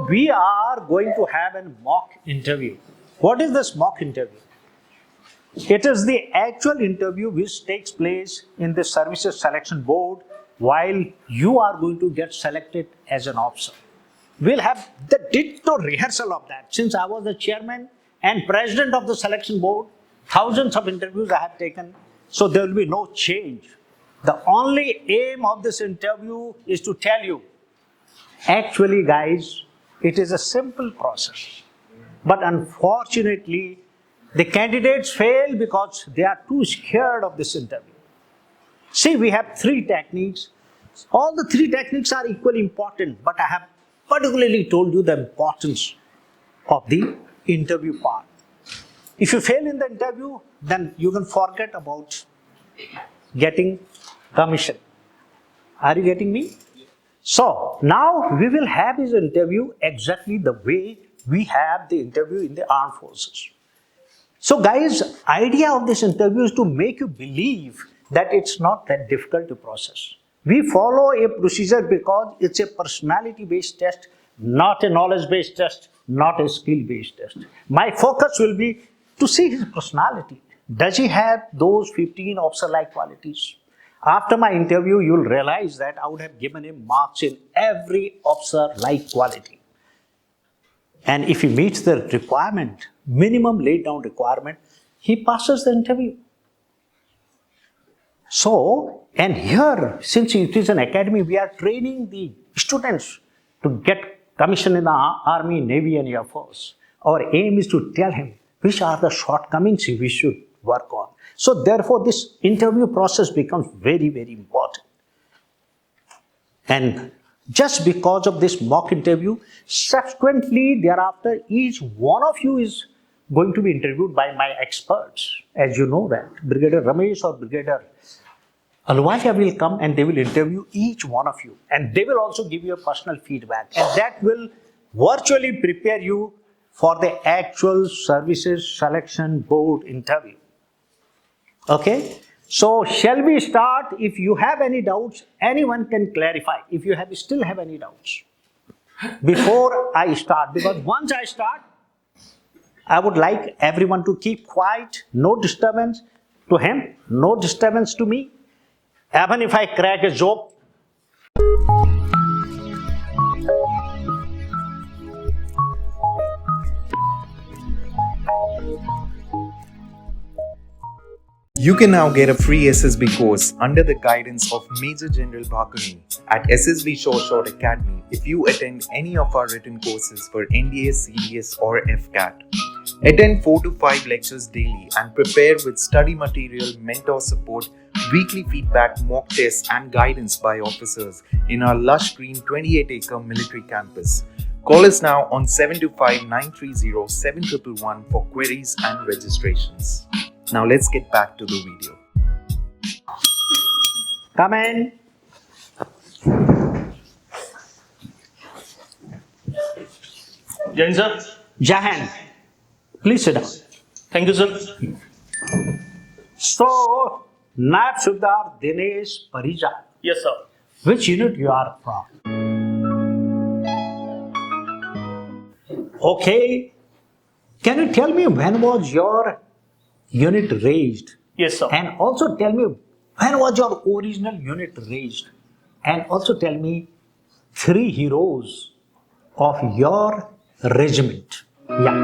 we are going to have a mock interview. What is this mock interview? It is the actual interview which takes place in the services selection board while you are going to get selected as an officer. We'll have the ditto rehearsal of that. Since I was the chairman and president of the selection board, thousands of interviews I have taken, so there will be no change. The only aim of this interview is to tell you, actually guys, it is a simple process. But unfortunately, the candidates fail because they are too scared of this interview. See, we have 3 techniques. All the 3 techniques are equally important, but I have particularly told you the importance of the interview part. If you fail in the interview, then you can forget about getting commission. Are you getting me? So, now we will have this interview exactly the way we have the interview in the armed forces. So guys, idea of this interview is to make you believe that it's not that difficult to process. We follow a procedure because it's a personality-based test, not a knowledge-based test, not a skill-based test. My focus will be to see his personality. Does he have those 15 officer-like qualities? After my interview, you'll realize that I would have given him marks in every officer-like quality. And if he meets the requirement, minimum laid down requirement, he passes the interview. So, and here, since it is an academy, we are training the students to get commission in the Army, Navy and Air Force. Our aim is to tell him which are the shortcomings we should work on. So therefore, this interview process becomes very, very important. And just because of this mock interview, subsequently thereafter, each one of you is going to be interviewed by my experts. As you know that, Brigadier Ramesh or Brigadier Alwaya will come and they will interview each one of you. And they will also give you a personal feedback. And that will virtually prepare you for the actual services selection board interview. Okay? So, shall we start? If you have any doubts, anyone can clarify. If you still have any doubts before I start, because once I start, I would like everyone to keep quiet, no disturbance to him, no disturbance to me. Even if I crack a joke, you can now get a free SSB course under the guidance of Maj Gen Bhakuni at SSB Short Academy if you attend any of our written courses for NDA, CDS or AFCAT. Attend 4 to 5 lectures daily and prepare with study material, mentor support, weekly feedback, mock tests and guidance by officers in our lush green 28-acre military campus. Call us now on 725-930-7111 for queries and registrations. Now let's get back to the video. Come in. Jain sir. Jahan, please sit down. Thank you sir. So, Naib Subdar Dinesh Parija. Yes sir. Which unit you are from? Okay. Can you tell me when was your unit raised? Yes sir. And also tell me when was your original unit raised? And also tell me 3 heroes of your regiment. Yeah.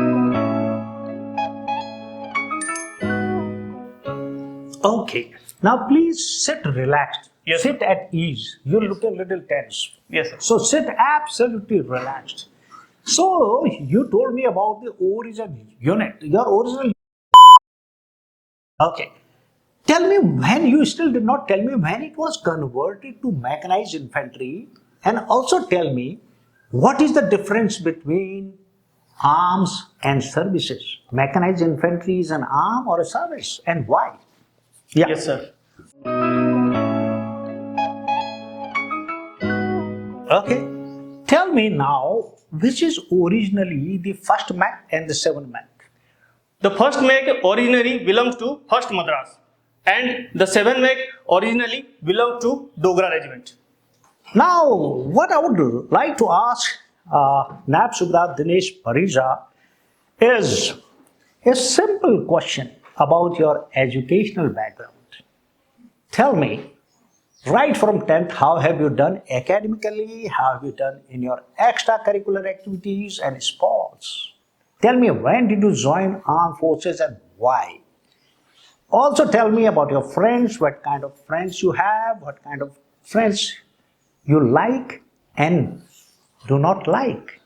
Okay. Now please sit relaxed. Yes, sit at ease. You look a little tense. Yes sir. So sit absolutely relaxed. So you told me about the original unit. Your original. Okay. Tell me when, you still did not tell me when it was converted to mechanized infantry, and also tell me what is the difference between arms and services. Mechanized infantry is an arm or a service, and why? Yeah. Yes sir. Okay. Tell me now, which is originally the 1st Mech and the 7th Mech? The 1st Mech originally belongs to 1st Madras and the 7th Mech originally belonged to Dogra regiment. Now, what I would like to ask, Nab Subrat Dinesh Parija is a simple question about your educational background. Tell me, right from 10th, how have you done academically? How have you done in your extracurricular activities and sports? Tell me, when did you join armed forces and why? Also tell me about your friends, what kind of friends you have, what kind of friends you like and do not like.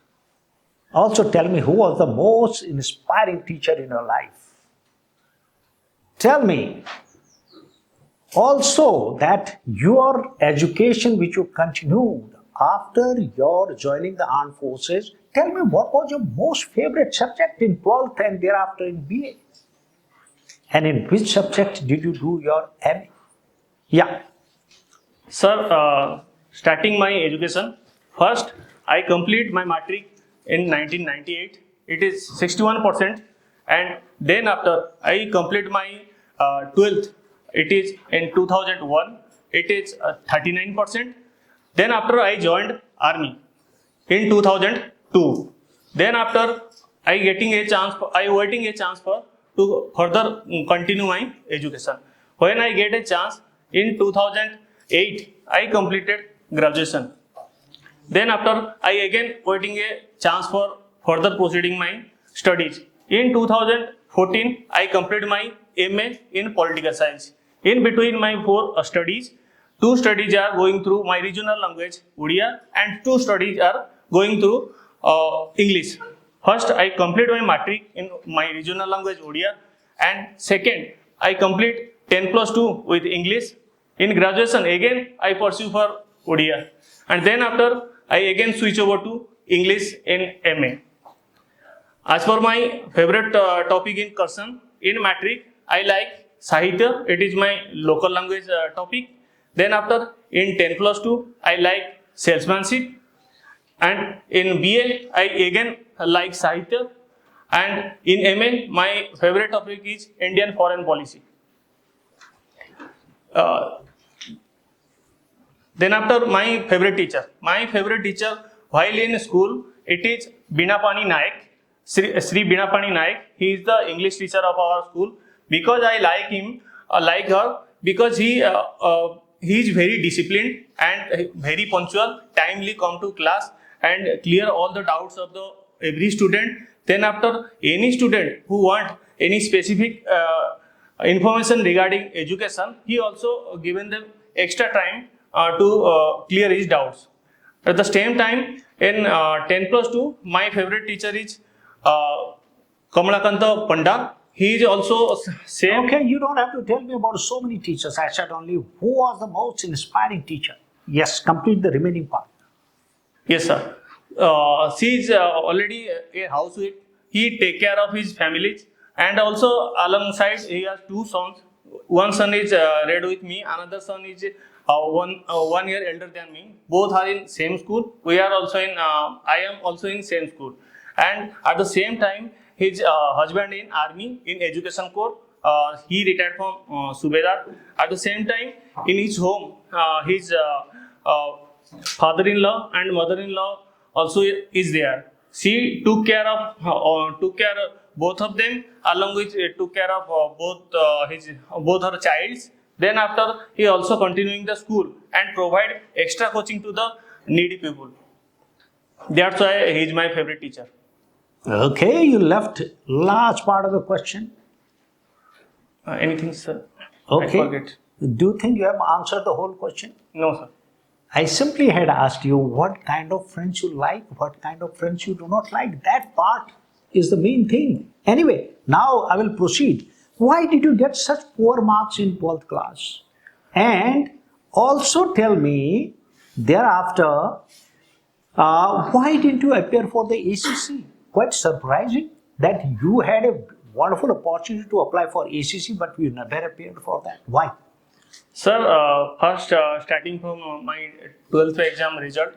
Also tell me who was the most inspiring teacher in your life. Tell me also that your education which you continued after your joining the armed forces, tell me what was your most favorite subject in 12th and thereafter in BA? And in which subject did you do your MA? Yeah. Sir, starting my education, first I complete my matric in 1998. It is 61%, and then after I complete my 12th, it is in 2001. It is 39%. Then after I joined army in 2002. Then after I getting a chance, I waiting a chance for to further continue my education. When I get a chance in 2008, I completed graduation. Then after I again waiting a chance for further proceeding my studies. In 2014, I completed my MA in political science. In between my four studies, two studies are going through my regional language, Odia, and two studies are going through English. First, I complete my matric in my regional language, Odia, and second, I complete 10 plus 2 with English. In graduation, again, I pursue for Odia, and then after, I again switch over to English in MA. As for my favorite topic in Kursan, in matric, I like Sahitya, it is my local language topic. Then after, in 10 plus 2, I like salesmanship. And in BA, I again like Sahitya. And in MA, my favorite topic is Indian foreign policy. Then after, my favorite teacher while in school, it is Binapani Naik, Sri Binapani Naik. He is the English teacher of our school. Because I like him, like her, because he is very disciplined and very punctual, timely come to class and clear all the doubts of the every student. Then after, any student who want any specific information regarding education, he also given them extra time to clear his doubts. At the same time, in 10 plus 2, my favorite teacher is Kamalakanta Panda. He is also same. Okay, you don't have to tell me about so many teachers. I said only who was the most inspiring teacher. Yes, complete the remaining part. Yes, sir. She is already a housewife. He take care of his families, and also alongside he has two sons. One son is read with me. Another son is 1 year elder than me. Both are in same school. We are also in. I am also in same school, and at the same time, his husband in army in education corps. He retired from Subedar. At the same time, in his home, his father-in-law and mother-in-law also is there. She took care of both of them, along with took care of both her childs. Then after, he also continuing the school and provide extra coaching to the needy people. That's why he is my favorite teacher. Okay, you left large part of the question. Anything, sir? Okay. I forget. Do you think you have answered the whole question? No, sir. I simply had asked you what kind of friends you like, what kind of friends you do not like. That part is the main thing. Anyway, now I will proceed. Why did you get such poor marks in 12th class? And also tell me thereafter, why didn't you appear for the ACC? Quite surprising that you had a wonderful opportunity to apply for ACC, but you never appeared for that. Why? Sir, first starting from my 12th exam result,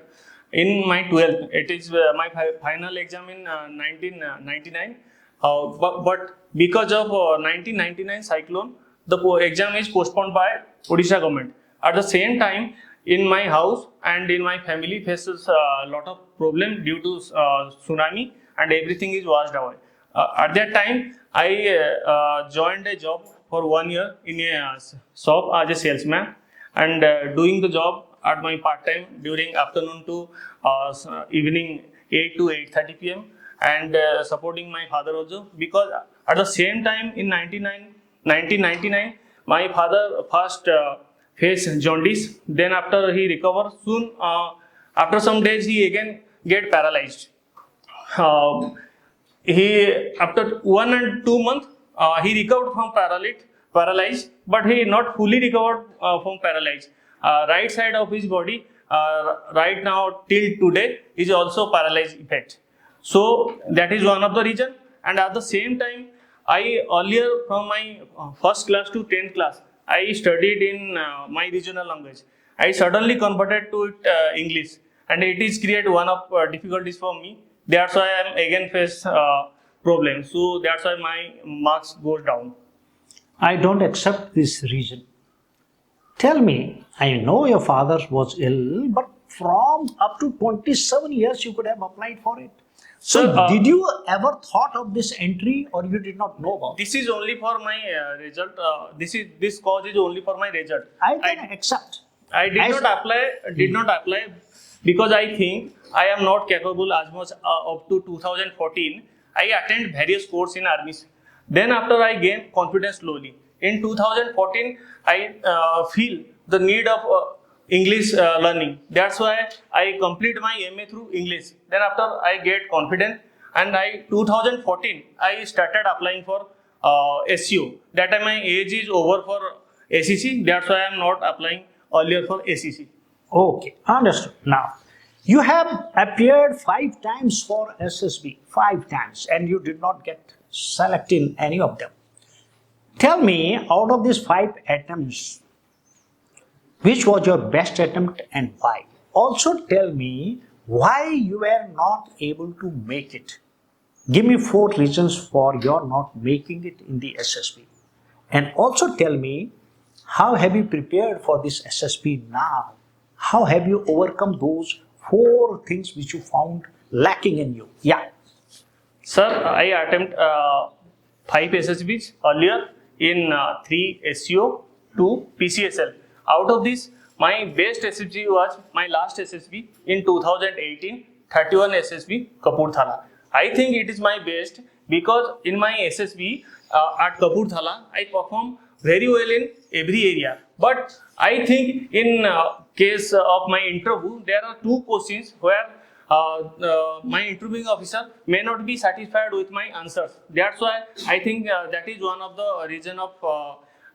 in my 12th, it is my final exam in 1999. But because of 1999 cyclone, the exam is postponed by Odisha government. At the same time, in my house and in my family faces a lot of problem due to tsunami, and everything is washed away. At that time, I joined a job for 1 year in a shop as a salesman, and doing the job at my part time during afternoon to evening 8 to 8:30 p.m. and supporting my father also, because at the same time in 1999 my father first faced jaundice. Then after he recovered soon, after some days he again get paralyzed. Um, he after 1 and 2 months he recovered from paralyzed, but he not fully recovered from paralyzed. Right side of his body right now till today is also paralyzed effect. So that is one of the reason. And at the same time, I earlier from my first class to 10th class, I studied in my regional language. I suddenly converted to it, English, and it is create one of difficulties for me. That's why I am again face problem. So that's why my marks goes down. I don't accept this reason. Tell me, I know your father was ill, but from up to 27 years you could have applied for it. So, Sir, did you ever thought of this entry, or you did not know about it? This is only for my result. This cause is only for my result. I can accept. I did not apply. Did not apply because I think I am not capable as much up to 2014. I attend various courses in armies. Then after I gain confidence slowly. In 2014, I feel the need of English learning. That's why I complete my MA through English. Then after I get confident, and 2014 I started applying for SEO. That time my age is over for SEC. That's why I am not applying earlier for SEC. Okay, understood. Now, you have appeared 5 times for SSB, 5 times, and you did not get selected in any of them. Tell me, out of these 5 attempts, which was your best attempt and why? Also tell me why you were not able to make it. Give me 4 reasons for your not making it in the SSB. And also tell me, how have you prepared for this SSB now? How have you overcome those 4 things which you found lacking in you? Yeah. Sir, I attempt 5 SSBs earlier in 3 SEO, 2 PCSL. Out of this, my best SSB was my last SSB in 2018, 31 SSB Kapurthala. I think it is my best because in my SSB at Kapurthala, I perform very well in every area. But I think in case of my interview, there are 2 questions where my interviewing officer may not be satisfied with my answers. That's why I think that is one of the reason of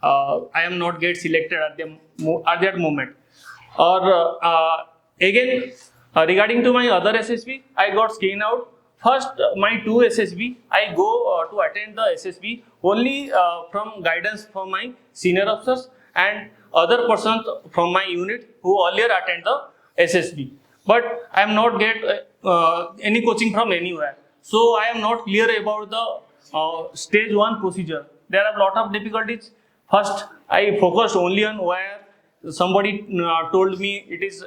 I am not get selected at that moment. Or again, regarding to my other SSB, I got screened out. First, my 2 SSB, I go to attend the SSB only from guidance from my senior officers and other persons from my unit who earlier attend the SSB. But I am not get any coaching from anywhere. So I am not clear about the stage 1 procedure. There are a lot of difficulties. First, I focused only on where somebody told me it is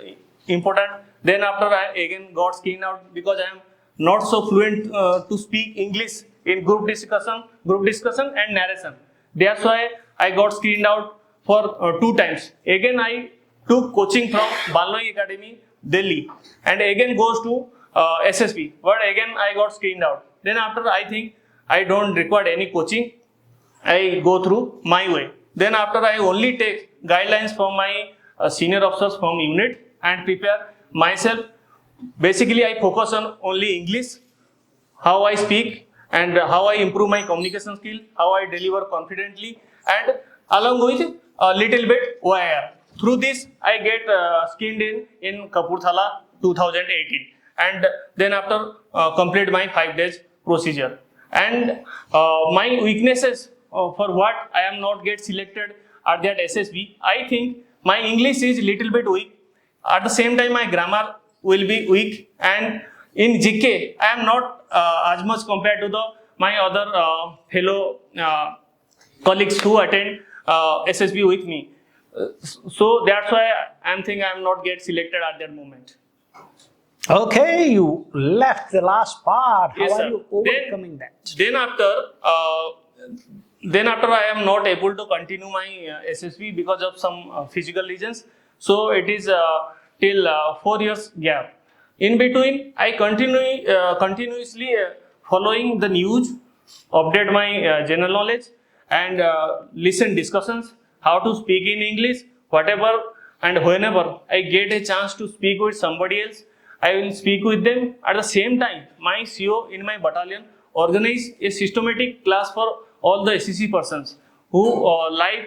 important. Then after I again got screened out because I am not so fluent to speak English in group discussion and narration. That's why I got screened out for 2 times. Again, I took coaching from Bangalore Academy, Delhi, and again goes to SSB. But again, I got screened out. Then after, I think I don't require any coaching. I go through my way. Then after, I only take guidelines from my senior officers from unit and prepare myself. Basically, I focus on only English, how I speak, and how I improve my communication skill, how I deliver confidently, and along with a little bit OIR. Through this, I get screened in Kapurthala 2018, and then after complete my 5 days procedure. And my weaknesses for what I am not get selected at that SSB, I think my English is little bit weak. At the same time, my grammar will be weak, and in GK, I am not as much compared to my other fellow colleagues who attend SSB with me. So that's why I'm thinking I'm not get selected at that moment. Okay, you left the last part. How Yes, are sir. you overcoming that? Then after I am not able to continue my SSB because of some physical reasons. So it is till 4 years gap. In between, I continuously following the news, update my general knowledge, and listen discussions, how to speak in English, whatever and whenever I get a chance to speak with somebody else, I will speak with them. At the same time, my CO in my battalion organize a systematic class for all the SEC persons who live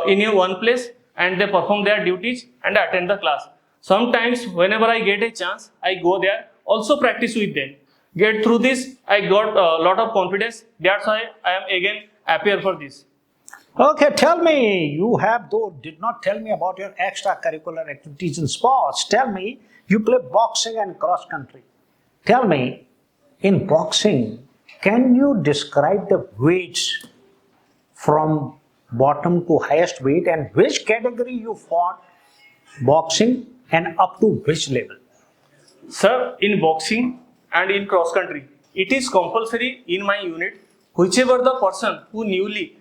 in a one place and they perform their duties and attend the class. Sometimes, whenever I get a chance, I go there, also practice with them. Get through this, I got a lot of confidence. That's why I am again happier for this. Okay, tell me, you have though did not tell me about your extracurricular activities in sports. Tell me, you play boxing and cross country. Tell me, in boxing, can you describe the weights from bottom to highest weight and which category you fought boxing and up to which level? Sir, in boxing and in cross country, it is compulsory in my unit. Whichever the person who newly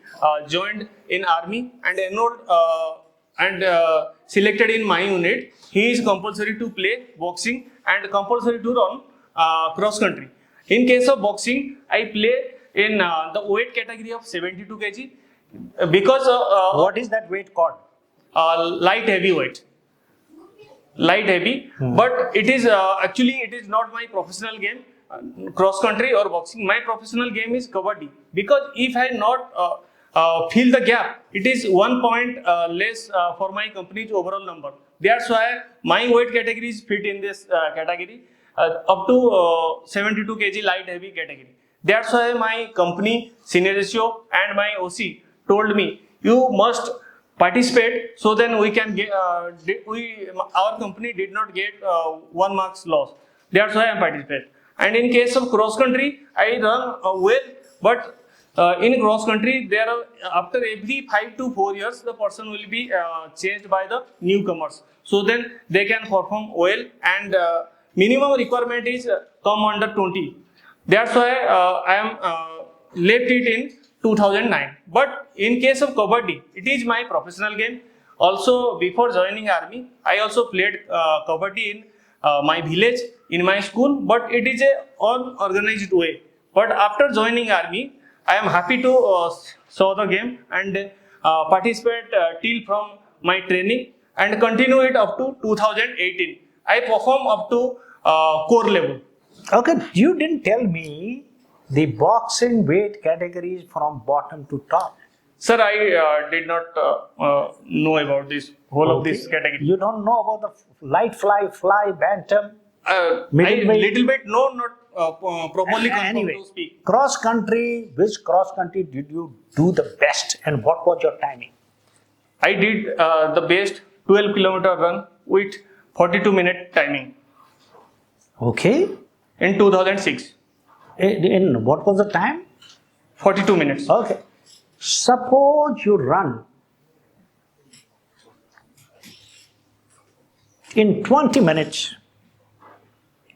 joined in army and enrolled and selected in my unit, he is compulsory to play boxing and compulsory to run cross country. In case of boxing, I play in the weight category of 72 kg because What is that weight called? light heavyweight. Light heavy, but it is actually it is not my professional game, cross country or boxing. My professional game is kabaddi because if I not fill the gap, it is 1 point less for my company's overall number. That's why my weight category is fit in this category up to 72 kg light heavy category. That's why my company senior ratio and my OC told me you must participate, so then we can get our company did not get 1 marks loss. That's why I participate. And in case of cross country, I run well, but in cross country there are after every 5 to 4 years the person will be changed by the newcomers, so then they can perform well, and minimum requirement is come under 20. That's why I am left it in 2009. But in case of kabaddi, it is my professional game. Also, before joining army, I also played kabaddi in my village, in my school, but it is a unorganized way. But after joining army, I am happy to saw the game and participate till from my training and continue it up to 2018. I perform up to core level. Okay, you didn't tell me the boxing weight categories from bottom to top. Sir, I did not know about this whole of this category. You don't know about the light fly, bantam. I Middleweight. little bit no, not properly confirmed Anyway, to speak. cross country, which cross country did you do the best and what was your timing? I did the best 12-kilometer run with 42-minute timing Okay. in 2006. In what was the time? 42 minutes. Okay. Suppose you run in 20 minutes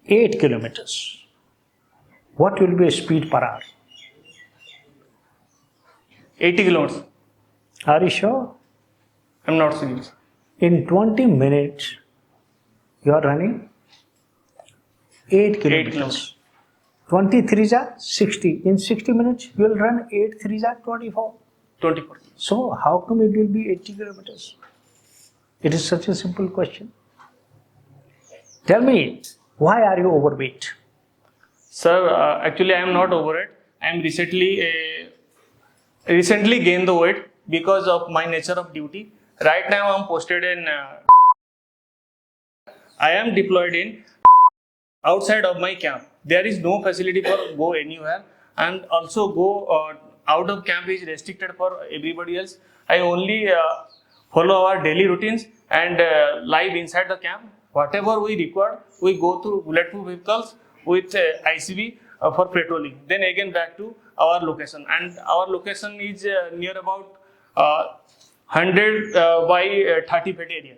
8 kilometers. What will be speed per hour? 80 kilometers. Are you sure? I'm not serious. In 20 minutes you are running 8 kilometers. kilometers. 23 are 60. In 60 minutes you will run 8 3s are 24. 24. So how come it will be 80 kilometers? It is such a simple question. Tell me, why are you overweight? Sir, actually I am not over it. I am recently gained the weight because of my nature of duty. Right now I am posted in I am deployed in outside of my camp. There is no facility for go anywhere, and also go out of camp is restricted for everybody else. I only follow our daily routines and live inside the camp. Whatever we require, we go through bulletproof vehicles with ICV for patrolling. Then again back to our location, and our location is near about 100 by 30 feet area.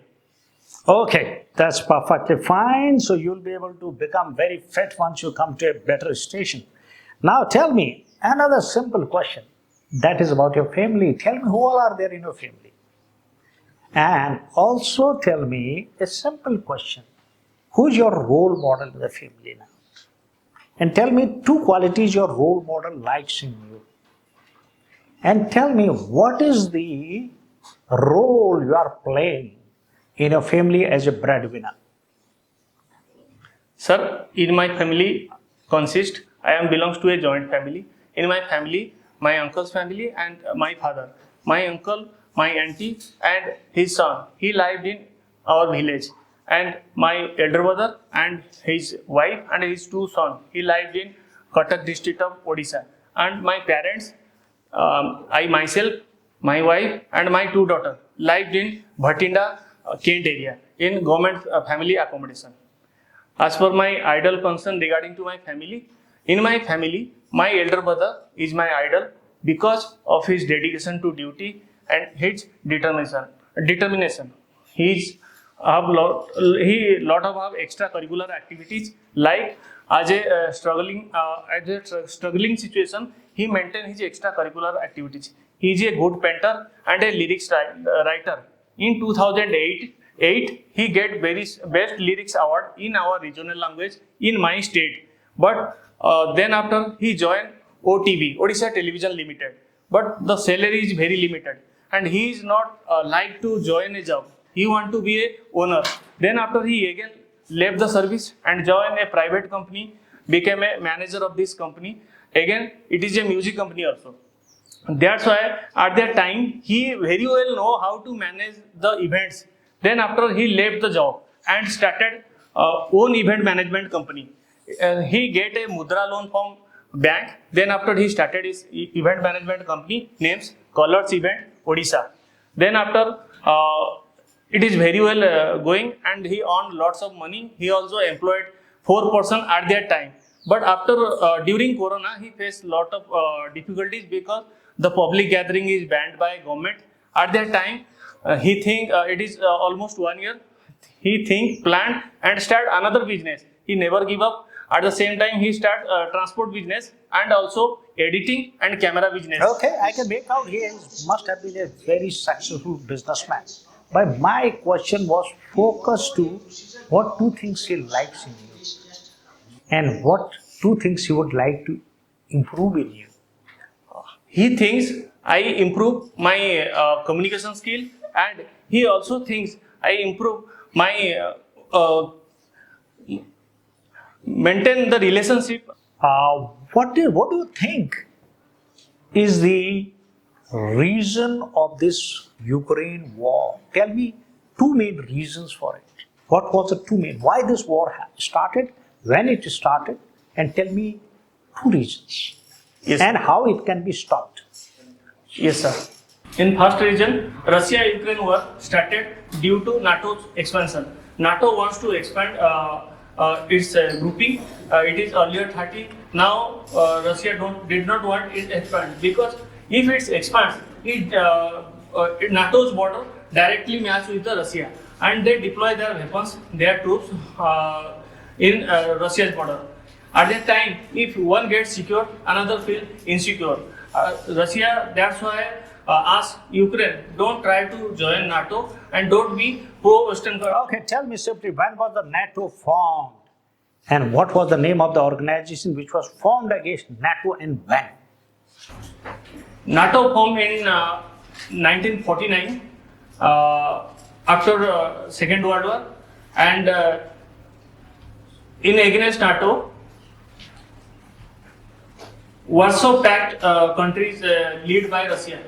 Okay, that's perfectly fine. So you'll be able to become very fit once you come to a better station. Now tell me another simple question that is about your family. Tell me who all are there in your family. And also tell me a simple question. Who's your role model in the family now? And tell me two qualities your role model likes in you. And tell me what is the role you are playing in your family as a breadwinner. Sir, in my family I am belongs to a joint family. In my family, my uncle's family and my father. My uncle, my auntie and his son, he lived in our village. And my elder brother and his wife and his two sons, he lived in Cuttack district of Odisha. And my parents, I myself, my wife and my two daughters lived in Bhatinda, Kent area in government family accommodation. As per my idol concern regarding to my family, in my family, my elder brother is my idol because of his dedication to duty and his determination. He lot of have extracurricular activities like as a struggling situation, he maintain his extracurricular activities. He is a good painter and a lyrics writer. In 2008, he get very best lyrics award in our regional language in my state. But then after he joined OTV, Odisha Television Limited. But the salary is very limited, and he is not like to join a job. He want to be a owner. Then after he again left the service and joined a private company, became a manager of this company. Again, it is a music company also. That's why at that time he very well know how to manage the events. Then after he left the job and started own event management company. He get a mudra loan from bank. Then after he started his event management company names Colors Event Odisha. Then after it is very well going and he earned lots of money. He also employed 4 person at that time. But after during Corona, he faced lot of difficulties because the public gathering is banned by government. At that time, he think it is almost 1 year. He think, planned and start another business. He never give up. At the same time, he start transport business and also editing and camera business. Okay, I can make out he must have been a very successful businessman. But my question was focused to what two things he likes in you and what two things he would like to improve in you. He thinks I improve my communication skill, and he also thinks I improve my maintain the relationship. What do you think is the reason of this Ukraine war? Tell me two main reasons for it. What was the two main? Why this war started, when it started, and tell me two reasons. Yes, and how it can be stopped. Yes, sir. In first region, Russia-Ukraine war started due to NATO's expansion. NATO wants to expand its grouping. It is earlier 30. Now Russia did not want it expand because if it expands, NATO's border directly match with the Russia, and they deploy their weapons, their troops in Russia's border. At that time, if one gets secure, another feel insecure. Russia, that's why asked Ukraine, don't try to join NATO and don't be pro-Western. Okay, tell me simply, when was the NATO formed? And what was the name of the organization which was formed against NATO and when? NATO formed in 1949 after Second World War, and in against NATO, Warsaw Pact countries led by Russia.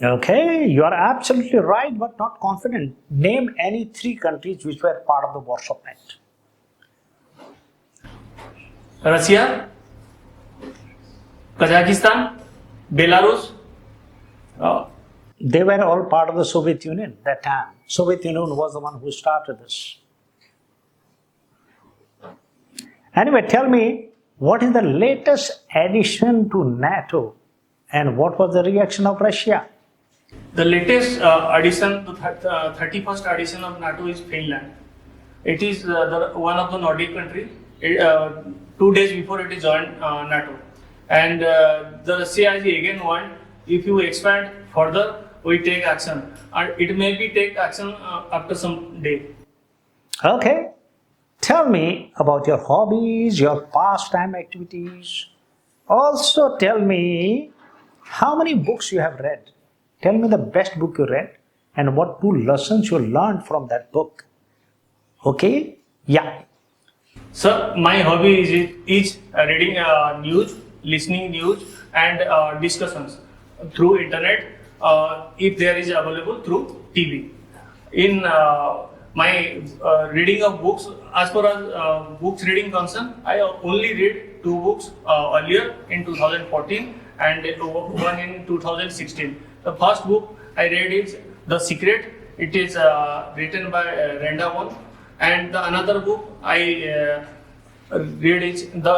Okay, you are absolutely right, but not confident. Name any three countries which were part of the Warsaw Pact. Russia, Kazakhstan, Belarus. They were all part of the Soviet Union that time. Soviet Union was the one who started this. Anyway, tell me, what is the latest addition to NATO and what was the reaction of Russia? The latest addition, the 31st edition of NATO is Finland. It is one of the Nordic country. 2 days before it is joined NATO, and the Russia is again want, if you expand further, we take action, and it may be take action after some day. Okay. Tell me about your hobbies, your pastime activities. Also, tell me how many books you have read. Tell me the best book you read and what 2 lessons you learned from that book. Okay? Yeah. So my hobby is reading news, listening news, and discussions through internet, if there is available through TV. In my reading of books, as far as books reading concerned, I only read 2 books earlier in 2014 and one in 2016. The first book I read is The Secret. It is written by Randa Wong, and the another book I read is the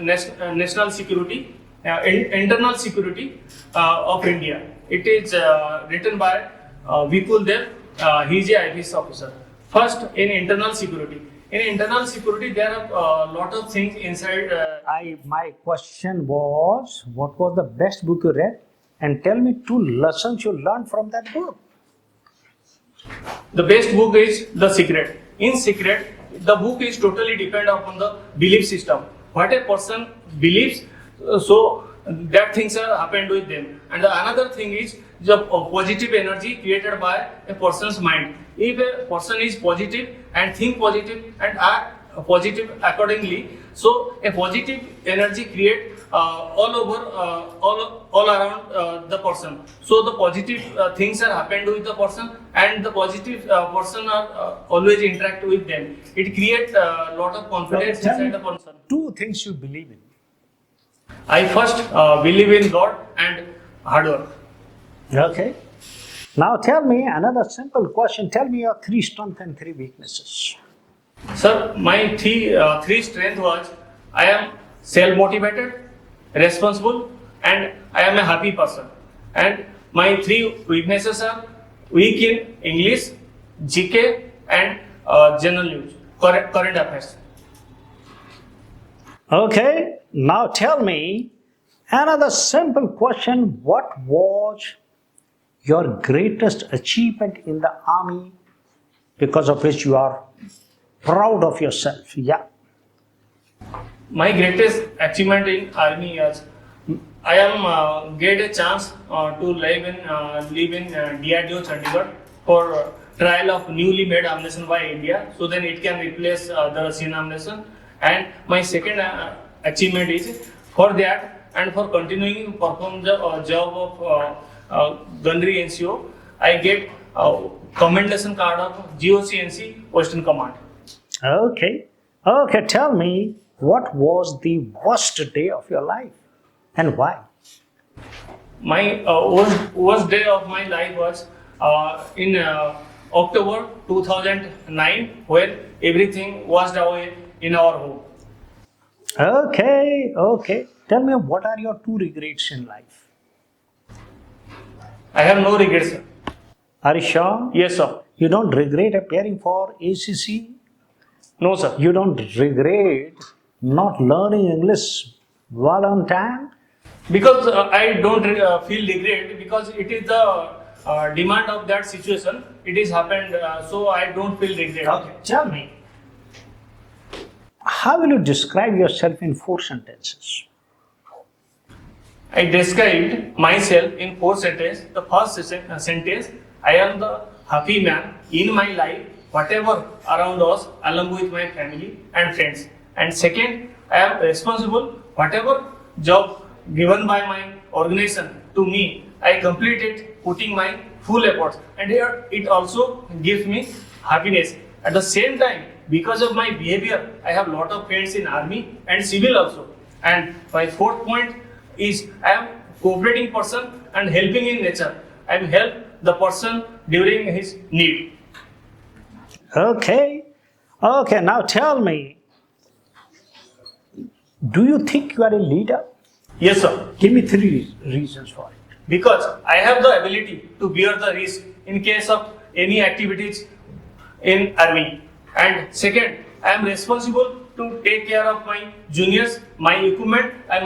National Security, Internal Security of India. It is written by Vipul Dev. He is a IPS officer. First, in internal security. In internal security, there are a lot of things inside. My question was, what was the best book you read? And tell me 2 lessons you learned from that book. The best book is The Secret. In Secret, the book is totally depend upon the belief system. What a person believes, so that things are happened with them. And another thing is the positive energy created by a person's mind. If a person is positive and think positive and act positive accordingly, so a positive energy create all over, all around the person. So the positive things are happened with the person, and the positive person are always interact with them. It creates a lot of confidence Tell me inside the person. 2 things you believe in. I first believe in God and hard work. Okay. Now tell me another simple question. Tell me your 3 strengths and 3 weaknesses. Sir, my three strength was I am self-motivated, responsible, and I am a happy person. And my 3 weaknesses are weak in English, GK, and general news, current affairs. Okay. Now tell me another simple question. What was your greatest achievement in the army because of which you are proud of yourself? Yeah. My greatest achievement in army is I am get a chance to live in DRDO Chandigarh for trial of newly made ammunition by India, so then it can replace the Russian ammunition. And my second achievement is for that and for continuing to perform the job of gunnery NCO, I get commendation card of GOCNC Western Command. Okay. Okay. Tell me what was the worst day of your life and why? My worst day of my life was in October 2009, when everything washed away in our home. Okay. Okay. Tell me what are your 2 regrets in life? I have no regrets, sir. Are you sure? Yes, sir. You don't regret appearing for ACC? No, sir. You don't regret not learning English well on time? Because I don't feel regret, because it is the demand of that situation. It is happened, so I don't feel regret. Okay. Tell me, how will you describe yourself in 4 sentences? I described myself in 4 sentences. The first sentence, I am the happy man in my life, whatever around us, along with my family and friends. And second, I am responsible, whatever job given by my organization to me, I complete it, putting my full efforts. And here it also gives me happiness. At the same time, because of my behavior, I have lot of friends in army and civil also. And my 4th point is I am cooperating person and helping in nature. I will help the person during his need. Okay. Okay. Now tell me, do you think you are a leader? Yes, sir. Give me 3 reasons for it. because I have the ability to bear the risk in case of any activities in army. And second, I am responsible to take care of my juniors, my equipment, and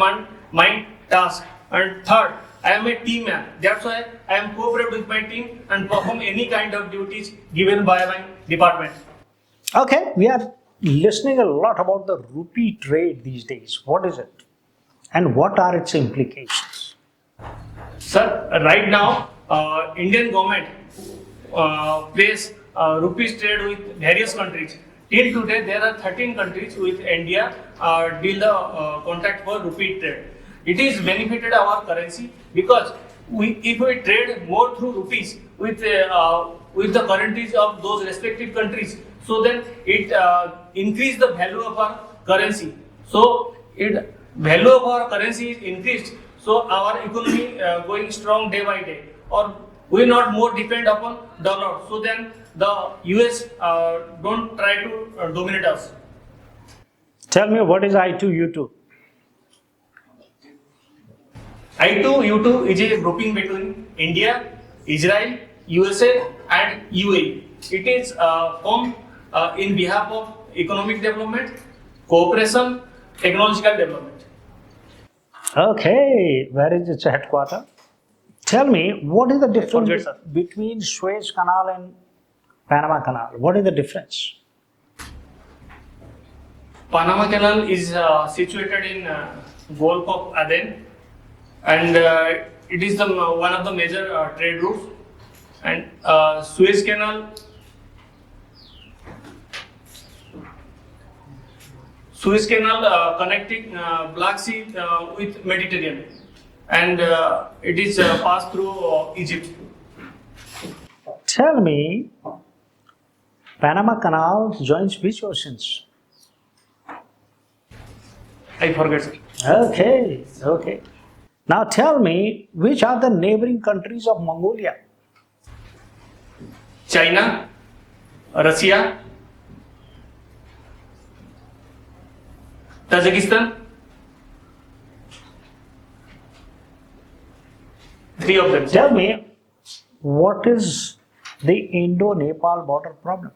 my task. And third, I am a team man. That's why I am cooperate with my team and perform any kind of duties given by my department. Okay, we are listening a lot about the rupee trade these days. What is it? And what are its implications? Sir, right now, Indian government plays rupees trade with various countries. Till today, there are 13 countries with India deal the contract for rupee trade. It is benefited our currency because if we trade more through rupees with the currencies of those respective countries, so then it increase the value of our currency. So it value of our currency is increased. So our economy going strong day by day, or we not more depend upon dollar. So then the US don't try to dominate us. Tell me, what is I2U2? I2U2 is a grouping between India, Israel, USA, and UAE. It is formed in behalf of economic development, cooperation, technological development. Okay, where is its headquarters? Tell me, what is the difference Forget, sir. between Suez Canal and Panama Canal? What is the difference? Panama Canal is situated in Gulf of Aden, and it is the one of the major trade routes. And Suez Canal connecting Black Sea with Mediterranean, and it is passed through Egypt. Tell me, Panama Canal joins which oceans? I forget, sir. Okay. Now tell me, which are the neighboring countries of Mongolia? China, Russia, Tajikistan. Three of them. Tell me, what is the Indo-Nepal border problem?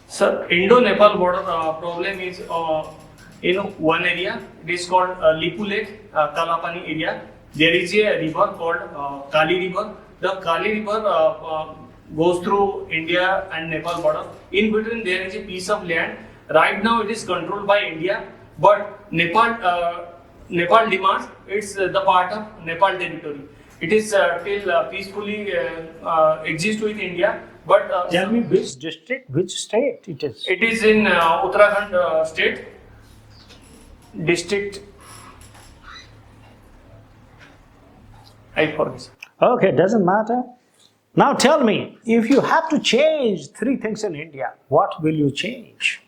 Sir, Indo-Nepal border problem is in one area. It is called Lipu Lake, Kalapani area. There is a river called Kali River. The Kali River goes through India and Nepal border. In between, there is a piece of land. Right now, it is controlled by India, but Nepal demands it's the part of Nepal territory. It is still peacefully exist with India, but Tell me which district, which state it is. it is in Uttarakhand state district. I forget. Okay, doesn't matter. Now tell me, if you have to change three things in India, what will you change?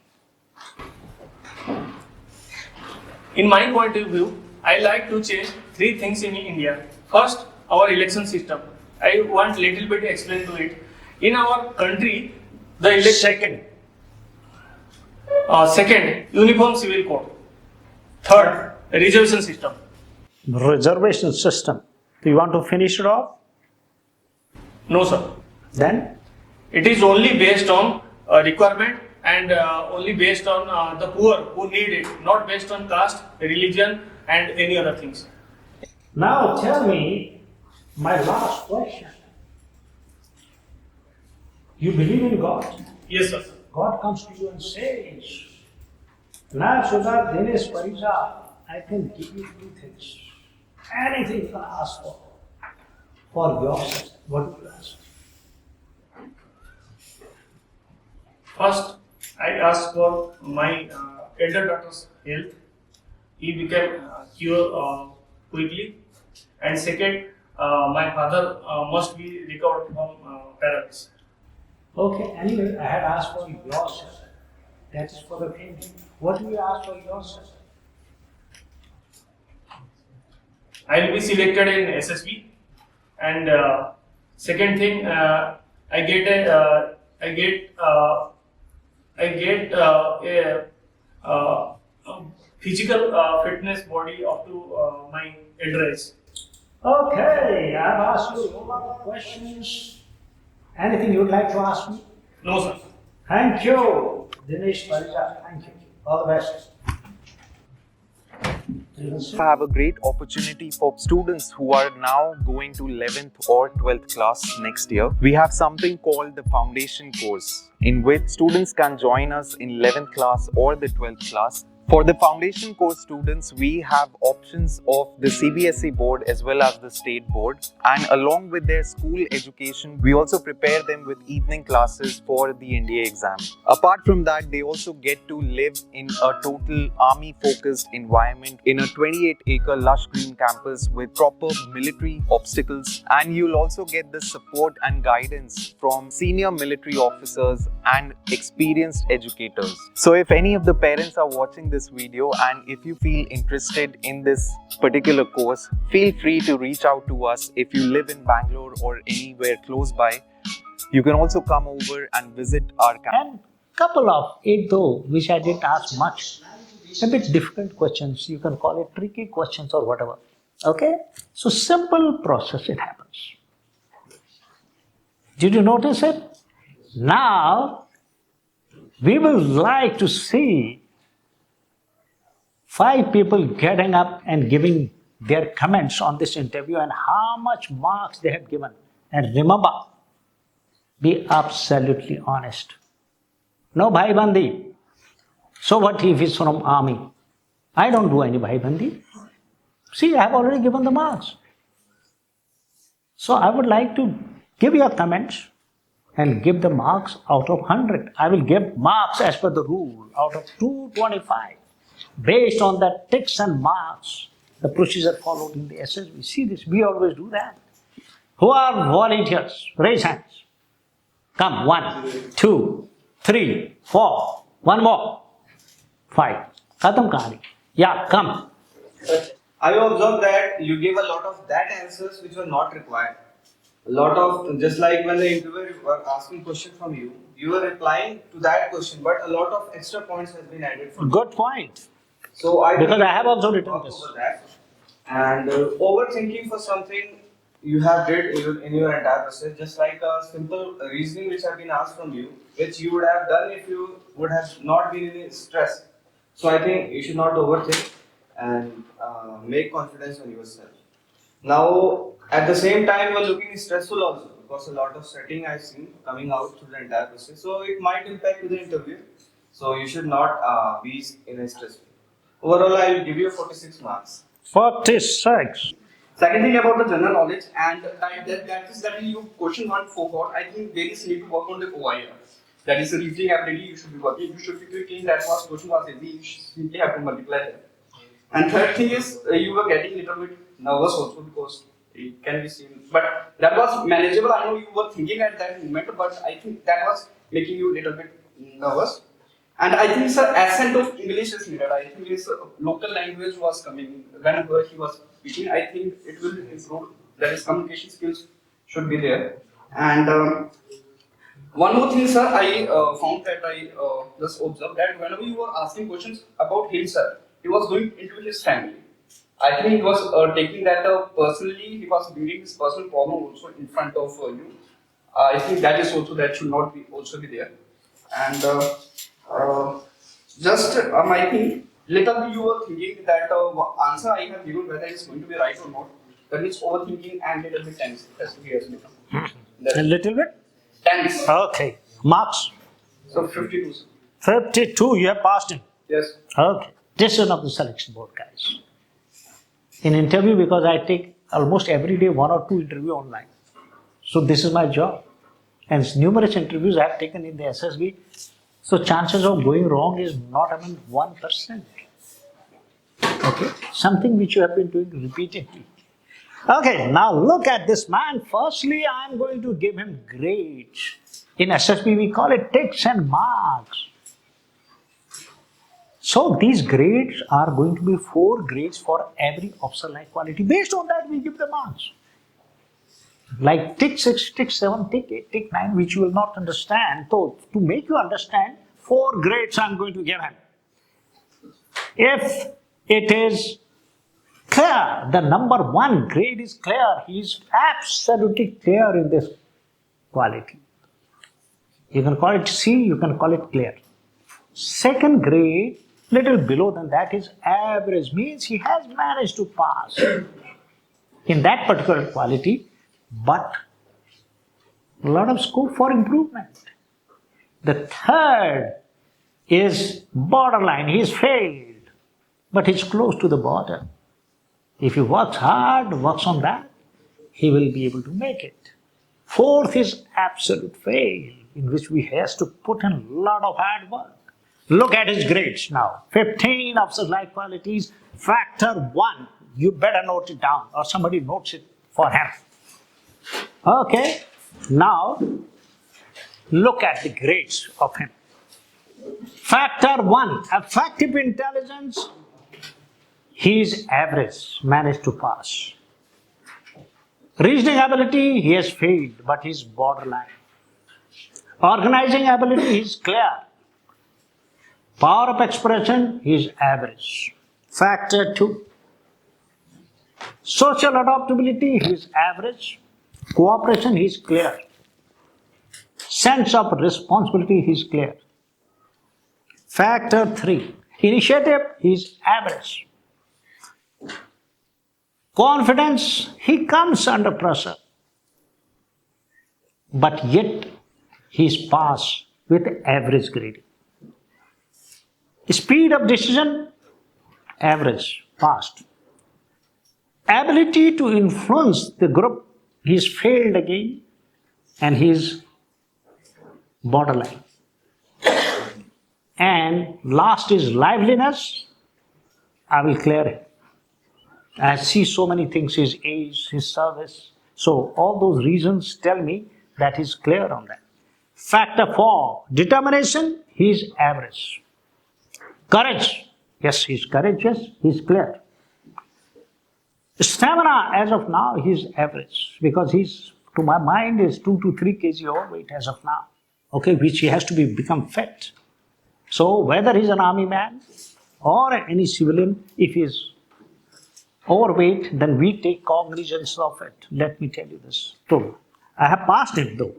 In my point of view, I like to change three things in India. First, our election system. I want little bit explain to it. In our country, the election. Second, uniform civil code. Third, reservation system. Reservation system. Do you want to finish it off? No, sir. Then? It is only based on requirement and only based on the poor who need it, not based on caste, religion, and any other things. Now tell me my last question. You believe in God? Yes, sir. God comes to you and says, now Sudhar Dinesh Parisa, I can give you two things. Anything you can ask for yourself. What do you ask? First, I asked for my elder daughter's health. He became cured quickly. And second, my father must be recovered from paralysis. Okay, anyway, I had asked for yourself. That is for the family. What do you ask for yourself? I will be selected in SSB. And second thing, I get a physical fitness body up to my elder age. Okay, I've asked you a lot of questions. Anything you would like to ask me? No, sir. Thank you, Dinesh Parija. Thank you. All the best. Have a great opportunity for students who are now going to 11th or 12th class next year. We have something called the Foundation Course, in which students can join us in 11th class or the 12th class. For the Foundation Course students, we have options of the CBSE board as well as the state board. And along with their school education, we also prepare them with evening classes for the NDA exam. Apart from that, they also get to live in a total army-focused environment in a 28-acre lush green campus with proper military obstacles. And you'll also get the support and guidance from senior military officers and experienced educators. So if any of the parents are watching this video and if you feel interested in this particular course, feel free to reach out to us. If you live in Bangalore or anywhere close by, you can also come over and visit our campus. And couple of it though, which I didn't ask much, a bit difficult questions. You can call it tricky questions or whatever. Okay? So simple process, it happens. Did you notice it? Now, we would like to see 5 people getting up and giving their comments on this interview and how much marks they have given. And remember, be absolutely honest. No bhai bandi. So what if he's from army? I don't do any bhai bandi. See, I have already given the marks. So I would like to give your comments and give the marks out of 100. I will give marks as per the rule out of 225 based on the ticks and marks, the procedure followed in the SSB. See this, we always do that. Who are volunteers? Raise hands. Come, 1, 2, 3, 4. One more. 5. Khatam kahani. Yeah, come. I observed that you gave a lot of that answers which were not required. A lot of, just like when the interviewer were asking question from you, you were replying to that question, but a lot of extra points has been added for you. Good point. So I Because think I have also written talk this. over that. And overthinking for something you have did in your entire process, just like a simple reasoning which have been asked from you, which you would have done if you would have not been in stress. So I think you should not overthink and make confidence on yourself. Now, at the same time, you are looking stressful also because a lot of setting I've seen coming out through the entire process. So it might impact to the interview. So you should not be in a stress. Overall, I will give you 46 marks. 46. Second thing about the general knowledge, and that is that you question one forgot. I think there is need to work on the OIR. That is the reasoning ability you should be working. You should be thinking that first question was easy. You simply have to multiply them. And third thing is you were getting a little bit nervous also because it can be seen. But that was manageable. I know you were thinking at that moment, but I think that was making you a little bit nervous. And I think the accent of English is needed. I think his local language was coming whenever he was speaking. I think it will improve. That his communication skills should be there. And one more thing, sir, I found that I just observed that whenever you were asking questions about himself, he was going into his family. I think he was taking that personally. He was bringing his personal problem also in front of you. I think that is also that should not be also be there. And I think little bit you were thinking that answer I have given whether it's going to be right or not. That means overthinking and little bit tense has to be as well. A little bit? Tense. Okay. Marks? So 52. 52. You have passed him. Yes. Okay. Decision of the selection board, guys. In interview, because I take almost every day 1 or 2 interview online. So this is my job. And numerous interviews I have taken in the SSB. So chances of going wrong is not even 1%. Okay. Something which you have been doing repeatedly. Okay, now look at this man. Firstly, I am going to give him grades. In SSB, we call it ticks and marks. So these grades are going to be 4 grades for every officer-like quality. Based on that, we give the marks. Like tick 6, tick 7, tick 8, tick 9, which you will not understand. So to make you understand, 4 grades I am going to give him. If it is Clear. The number one grade is clear. He is absolutely clear in this quality. You can call it C, you can call it clear. Second grade, little below than that, is average, means he has managed to pass in that particular quality, but a lot of scope for improvement. The third is borderline, he is failed, but he's close to the border. If he works hard, works on that, he will be able to make it. Fourth is absolute fail, in which we has to put in a lot of hard work. Look at his grades now. 15 of such like qualities, factor 1. You better note it down or somebody notes it for him. Okay, now look at the grades of him. Factor 1, effective intelligence, he is average, managed to pass. Reasoning ability, he has failed, but he is borderline. Organizing ability, he is clear. Power of expression, he is average. Factor 2. Social adaptability, he is average. Cooperation, he is clear. Sense of responsibility, he is clear. Factor 3. Initiative, he is average. Confidence, he comes under pressure. But yet, he is passed with average grading. Speed of decision, average, passed. Ability to influence the group, he is failed again, and he is borderline. And last is liveliness, I will clear it. I see so many things, his age, his service. So all those reasons tell me that he's clear on that. Factor 4, determination, he is average. Courage, yes, he's courageous, he's clear. Stamina, as of now, he's average because he's, to my mind, is 2 to 3 kg overweight as of now. Okay, which he has to become fit. So whether he's an army man or any civilian, if he's overweight, then we take cognizance of it. Let me tell you this too. I have passed it though,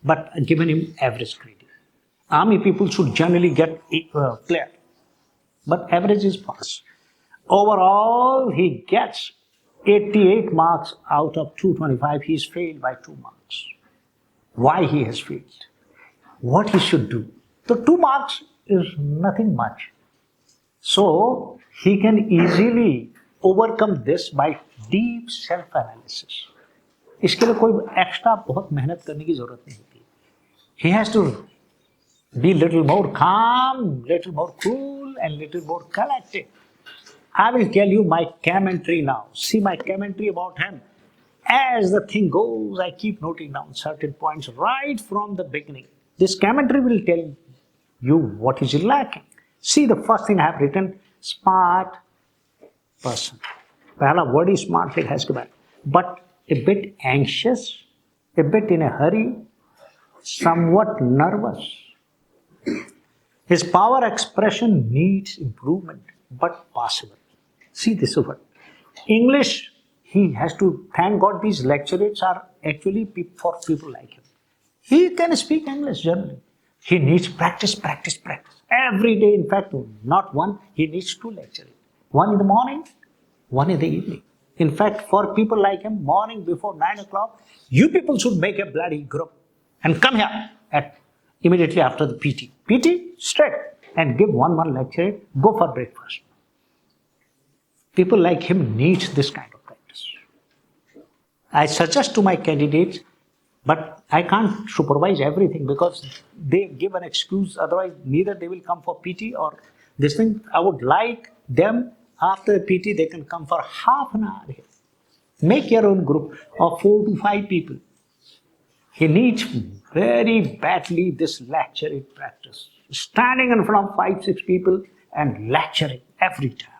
but given him average grading. Army people should generally get clear, but average is passed. Overall, he gets 88 marks out of 225. He is failed by 2 marks. Why he has failed? What he should do? The 2 marks is nothing much. So he can easily overcome this by deep self-analysis. इसके लिए कोई extra बहुत मेहनत करने की जरूरत नहीं होती. He has to be little more calm, little more cool, and little more collected. I will tell you my commentary now. See my commentary about him. As the thing goes, I keep noting down certain points right from the beginning. This commentary will tell you what is lacking. See the first thing I have written, smart person. पहला word is smart लिखा इसके बाद. But a bit anxious, a bit in a hurry, somewhat nervous. His power expression needs improvement, but possible. See this word. English, he has to, thank God these lecturers are actually for people like him. He can speak English generally. He needs practice, practice, practice. Every day, in fact, not one, he needs 2 lecturers. One in the morning, one in the evening. In fact, for people like him, morning before 9 o'clock, you people should make a bloody group and come here immediately after the PT. PT, straight, and give one lecture, go for breakfast. People like him need this kind of practice. I suggest to my candidates, but I can't supervise everything because they give an excuse, otherwise neither they will come for PT or this thing. I would like them, after the PT, they can come for half an hour here. Make your own group of 4 to 5 people. He needs very badly this lecturing practice. Standing in front of 5, 6 people and lecturing every time.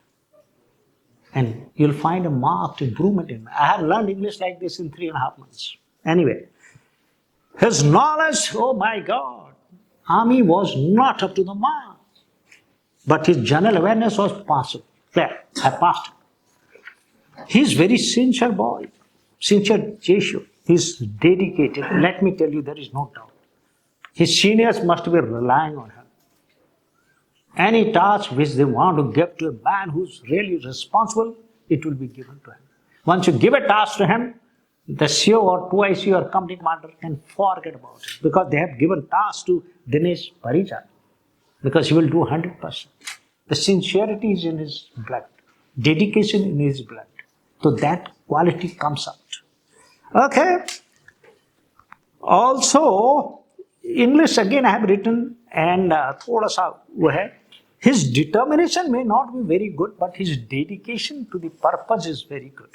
And you'll find a marked improvement in me. I have learned English like this in 3.5 months. Anyway, his knowledge, oh my God, army was not up to the mark. But his general awareness was passable. Clear, I passed it. He's very sincere boy, sincere Jeshu. He's dedicated. Let me tell you, there is no doubt. His seniors must be relying on him. Any task which they want to give to a man who's really responsible, it will be given to him. Once you give a task to him, the CEO or 2IC or company commander can forget about it because they have given task to Dinesh Parija because he will do 100%. The sincerity is in his blood, dedication in his blood. So that quality comes out. Okay. Also, English again I have written and thoda sa wo hai. His determination may not be very good, but his dedication to the purpose is very good.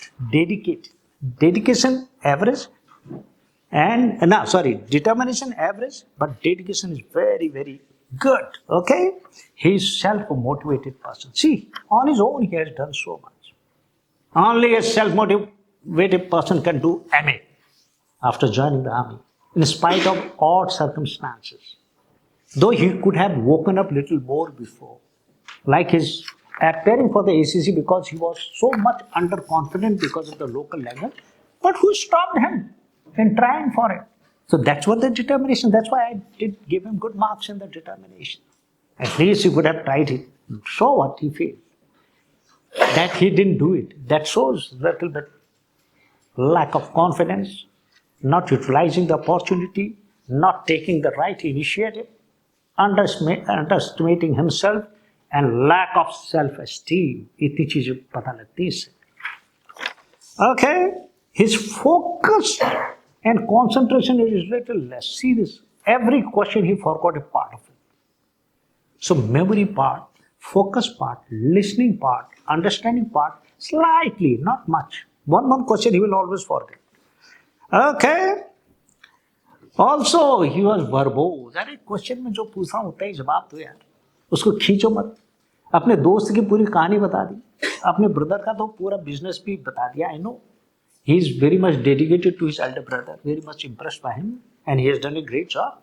Dedication average determination average, but dedication is very, very good. Okay? He is self-motivated person. See, on his own he has done so much. Only a self-motivated person can do MA after joining the army, in spite of odd circumstances. Though he could have woken up little more before, like his appearing for the ACC because he was so much underconfident because of the local language, but who stopped him in trying for it? So that's what the determination, that's why I did give him good marks in the determination. At least he could have tried it. So what, he failed. That he didn't do it, that shows a little bit lack of confidence, not utilizing the opportunity, not taking the right initiative, underestimating himself, and lack of self-esteem. इतनी चीजें पता लगती इससे. Okay, his focus and concentration is little less. See this, every question he forgot a part of it. So memory part, focus part, listening part, understanding part, slightly, not much. One question he will always forget. Okay. Also, he was verbose. अरे question में जो पूछा होता है जवाब दो यार, उसको खींचो मत. अपने दोस्त की पूरी कहानी बता दी, अपने ब्रदर का तो पूरा बिजनेस भी बता दिया. I know he is very much dedicated to his elder brother, very much impressed by him, and he has done a great job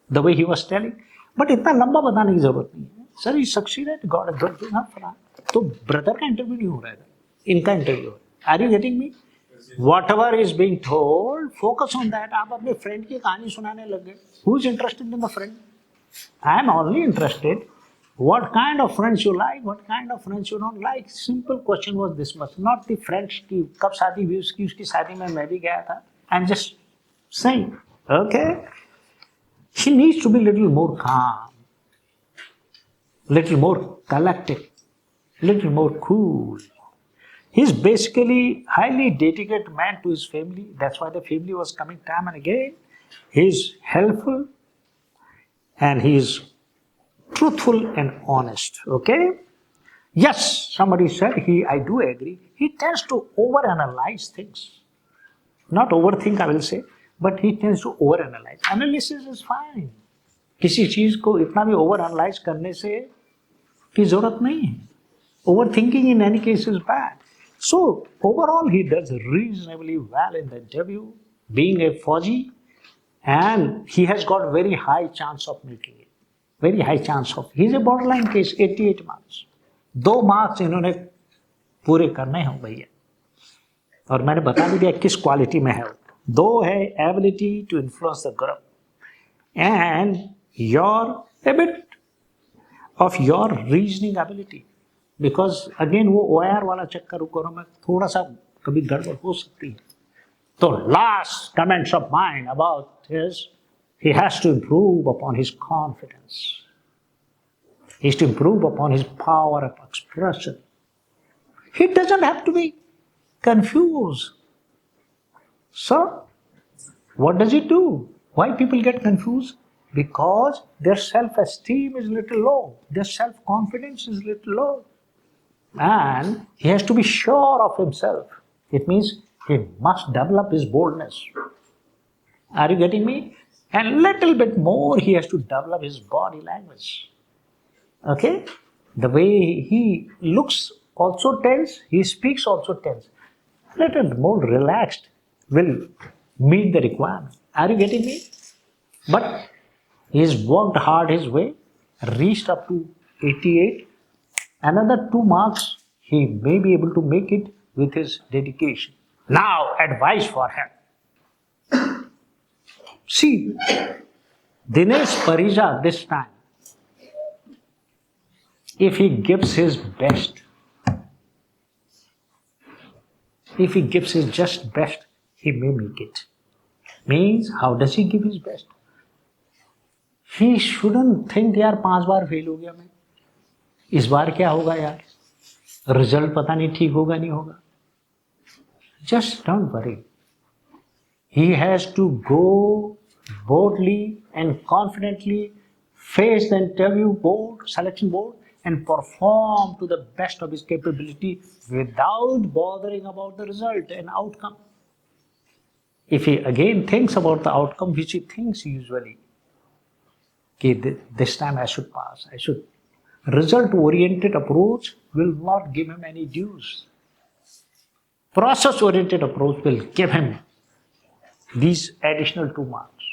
the way he was telling. But इतना लंबा बताने की जरूरत नहीं है. Sir, he succeeded, got a good enough. तो brother का interview नहीं हो रहा है, इनका इंटरव्यू हो. Are you getting me? Whatever is being told, focus on that. आप अपने फ्रेंड की कहानी सुनाने लग गए. Who is interested in the friend? I am only interested. What kind of friends you like? What kind of friends you don't like? Simple question was this much. Not the friends की कब शादी हुई उसकी शादी में मैं भी गया था. I'm just saying. Okay. He needs to be little more calm, little more collected, little more cool. He's basically highly dedicated man to his family. That's why the family was coming time and again. He's helpful and he's truthful and honest. Okay? Yes, somebody said I do agree. He tends to overanalyze things. Not overthink, I will say, but he tends to overanalyze. Analysis is fine. किसी चीज को इतना भी overanalyze करने से की जरूरत नहीं है. Overthinking in any case is bad. So overall he does reasonably well in the interview, being a Fauji, and he has got very high chance of making it. Very high chance of. He's a borderline case, 88 marks. 2 marks इन्होंने पूरे करने हैं भैया. और मैंने बता भी दिया किस क्वालिटी में है. 2 है ability to influence the group and a bit of your reasoning ability. Because again वो OIR वाला चक्कर में थोड़ा सा कभी गड़बड़ हो सकती है. तो last comments of mine about he has to improve upon his confidence. He has to improve upon his power of expression. He doesn't have to be confused. So, what does he do? Why people get confused? Because their self-esteem is little low. Their self-confidence is little low. And he has to be sure of himself. It means he must develop his boldness. Are you getting me? And little bit more he has to develop his body language. Okay? The way he looks also tells, he speaks also tells. Little more relaxed will meet the requirement. Are you getting me? But he has worked hard his way, reached up to 88. Another 2 marks, he may be able to make it with his dedication. Now, advice for him. See, Dinesh Parija this time, if he gives his best, if he gives his just best, he may make it. Means, how does he give his best? He shouldn't think यार 5 बार fail हो गया मैं, इस बार क्या होगा यार, result पता नहीं ठीक होगा नहीं होगा. Just don't worry. He has to go boldly and confidently face the interview board, selection board, and perform to the best of his capability without bothering about the result and outcome. If he again thinks about the outcome, which he thinks usually, okay, this time I should pass, result-oriented approach will not give him any dues. Process-oriented approach will give him these additional 2 marks.